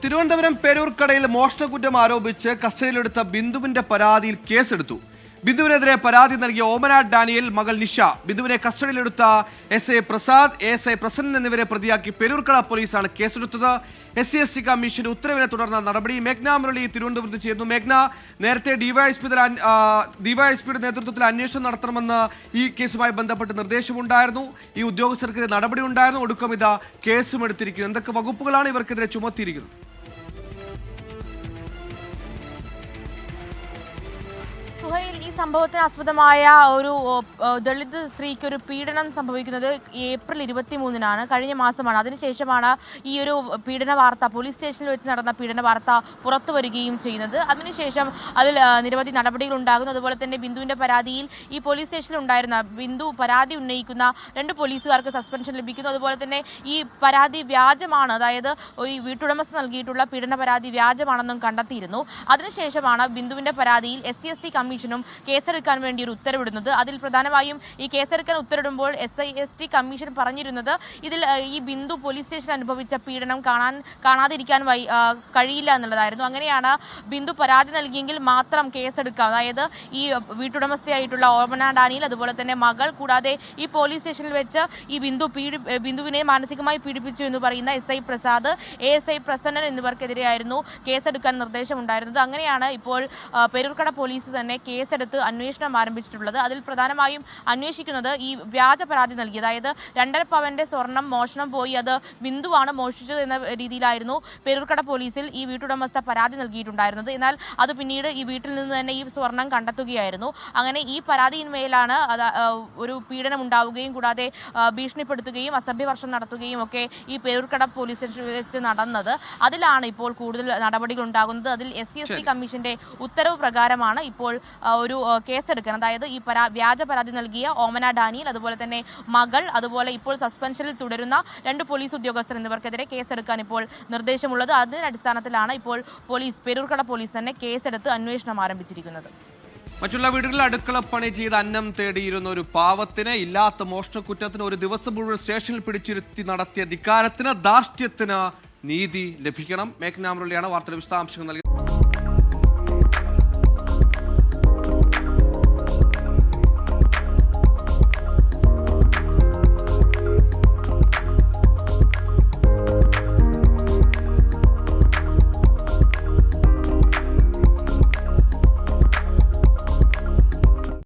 തിരുവനന്തപുരം പേരൂർക്കടയിൽ മോഷണക്കുറ്റം ആരോപിച്ച് കസ്റ്റഡിയിലെടുത്ത ബിന്ദുവിന്റെ പരാതിയിൽ കേസെടുത്തു. ബിന്ദുവിനെതിരെ പരാതി നൽകിയ ഓമന ഡാനിയൽ, മകൾ നിഷ, ബിന്ദുവിനെ കസ്റ്റഡിയിലെടുത്ത SI പ്രസാദ്, ASI പ്രസന്നൻ എന്നിവരെ പ്രതിയാക്കി പേരൂർക്കട പോലീസാണ് കേസെടുത്തത്. SC കമ്മീഷന്റെ ഉത്തരവിനെ തുടർന്ന നടപടി. മേഘ്ന മുരളി തിരുവനന്തപുരത്ത് ചേർന്നു. മേഘ്ന, നേരത്തെ ഡിവൈഎസ്പിയുടെ നേതൃത്വത്തിൽ അന്വേഷണം നടത്തണമെന്ന് ഈ കേസുമായി ബന്ധപ്പെട്ട് നിർദ്ദേശമുണ്ടായിരുന്നു. ഈ ഉദ്യോഗസ്ഥർക്കെതിരെ നടപടി ഉണ്ടായിരുന്നു. ഒടുക്കം ഇതാ കേസും എടുത്തിരിക്കുന്നു. എന്തൊക്കെ വകുപ്പുകളാണ് ഇവർക്കെതിരെ ചുമത്തിയിരിക്കുന്നത്? ഈ സംഭവത്തിന് ആസ്പദമായ ഒരു ദളിത് സ്ത്രീക്ക് ഒരു പീഡനം സംഭവിക്കുന്നത് ഏപ്രിൽ 23-നാണ്, കഴിഞ്ഞ മാസമാണ്. അതിനുശേഷമാണ് ഈ ഒരു പീഡന വാർത്ത, പോലീസ് സ്റ്റേഷനിൽ വെച്ച് നടന്ന പീഡന വാർത്ത പുറത്തു വരികയും ചെയ്യുന്നത്. അതിനുശേഷം അതിൽ നിരവധി നടപടികൾ ഉണ്ടാകുന്നു. അതുപോലെ തന്നെ ബിന്ദുവിൻ്റെ പരാതിയിൽ ഈ പോലീസ് സ്റ്റേഷനിൽ ഉണ്ടായിരുന്ന ബിന്ദു പരാതി ഉന്നയിക്കുന്ന 2 പോലീസുകാർക്ക് സസ്പെൻഷൻ ലഭിക്കുന്നു. അതുപോലെ തന്നെ ഈ പരാതി വ്യാജമാണ്, അതായത് ഈ വീട്ടുടമസ്ഥ നൽകിയിട്ടുള്ള പീഡന പരാതി വ്യാജമാണെന്നും കണ്ടെത്തിയിരുന്നു. അതിനുശേഷമാണ് ബിന്ദുവിൻ്റെ പരാതിയിൽ SC കമ്മീഷനും കേസെടുക്കാൻ വേണ്ടി ഒരു ഉത്തരവിടുന്നത്. അതിൽ പ്രധാനമായും ഈ കേസെടുക്കാൻ ഉത്തരവിടുമ്പോൾ ST കമ്മീഷൻ പറഞ്ഞിരുന്നത് ഇതിൽ ഈ ബിന്ദു പോലീസ് സ്റ്റേഷനിൽ അനുഭവിച്ച പീഡനം കാണാതിരിക്കാൻ കഴിയില്ല എന്നുള്ളതായിരുന്നു. അങ്ങനെയാണ് ബിന്ദു പരാതി നൽകിയെങ്കിൽ മാത്രം കേസെടുക്കാം, അതായത് ഈ വീട്ടുടമസ്ഥയായിട്ടുള്ള ഓമന ഡാനിയൽ, അതുപോലെ തന്നെ മകൾ, കൂടാതെ ഈ പോലീസ് സ്റ്റേഷനിൽ വെച്ച് ഈ ബിന്ദുവിനെ മാനസികമായി പീഡിപ്പിച്ചു എന്ന് പറയുന്ന SI പ്രസാദ്, ASI പ്രസന്നൻ എന്നിവർക്കെതിരെയായിരുന്നു കേസെടുക്കാൻ നിർദ്ദേശമുണ്ടായിരുന്നത്. അങ്ങനെയാണ് ഇപ്പോൾ പേരൂർക്കട പോലീസ് തന്നെ കേസെടുത്ത് അന്വേഷണം ആരംഭിച്ചിട്ടുള്ളത്. അതിൽ പ്രധാനമായും അന്വേഷിക്കുന്നത് ഈ വ്യാജ പരാതി നൽകി, അതായത് 2.5 പവന്റെ സ്വർണം മോഷണം പോയി, അത് ബിന്ദുവാണ് മോഷ്ടിച്ചത് എന്ന രീതിയിലായിരുന്നു പേരൂർക്കട പോലീസിൽ ഈ വീട്ടുടമസ്ഥ പരാതി നൽകിയിട്ടുണ്ടായിരുന്നത്. എന്നാൽ അത് പിന്നീട് ഈ വീട്ടിൽ നിന്ന് തന്നെ ഈ സ്വർണം കണ്ടെത്തുകയായിരുന്നു. അങ്ങനെ ഈ പരാതിയിന്മേലാണ് ഒരു പീഡനം ഉണ്ടാവുകയും കൂടാതെ ഭീഷണിപ്പെടുത്തുകയും അസഭ്യവർഷം നടത്തുകയും ഒക്കെ ഈ പേരൂർക്കട പോലീസ് സ്റ്റേഷനിൽ വെച്ച് നടന്നത്. അതിലാണ് ഇപ്പോൾ കൂടുതൽ നടപടികൾ ഉണ്ടാകുന്നത്. അതിൽ SC കമ്മീഷന്റെ ഉത്തരവ് പ്രകാരമാണ് ഇപ്പോൾ ഒരു കേസെടുക്കാൻ, അതായത് ഈ വ്യാജ പരാതി നൽകിയ ഓമന ഡാനിയൽ, അതുപോലെ തന്നെ മകൾ, അതുപോലെ ഇപ്പോൾ സസ്പെൻഷനിൽ തുടരുന്ന 2 പോലീസ് ഉദ്യോഗസ്ഥർ എന്നിവർക്കെതിരെ കേസെടുക്കാൻ ഇപ്പോൾ നിർദ്ദേശമുള്ളത്. അതിന്റെ അടിസ്ഥാനത്തിലാണ് ഇപ്പോൾ പേരൂർക്കട പോലീസ് തന്നെ കേസെടുത്ത് അന്വേഷണം ആരംഭിച്ചിരിക്കുന്നത്. മറ്റുള്ള വീടുകളിൽ അടുക്കളപ്പണി ചെയ്ത് അന്നം തേടിയിരുന്ന ഒരു പാവത്തിന്, ഇല്ലാത്ത മോഷണക്കുറ്റത്തിന്, ഒരു ദിവസം മുഴുവൻ സ്റ്റേഷനിൽ പിടിച്ചിരുത്തി നടത്തിയ ധിക്കാരത്തിന്, ധാർഷ്ട്യത്തിന് നീതി ലഭിക്കണം. മേഘ്ന മുരളിയാണ് വാർത്തയുടെ വിശദാംശങ്ങൾ നൽകിയത്.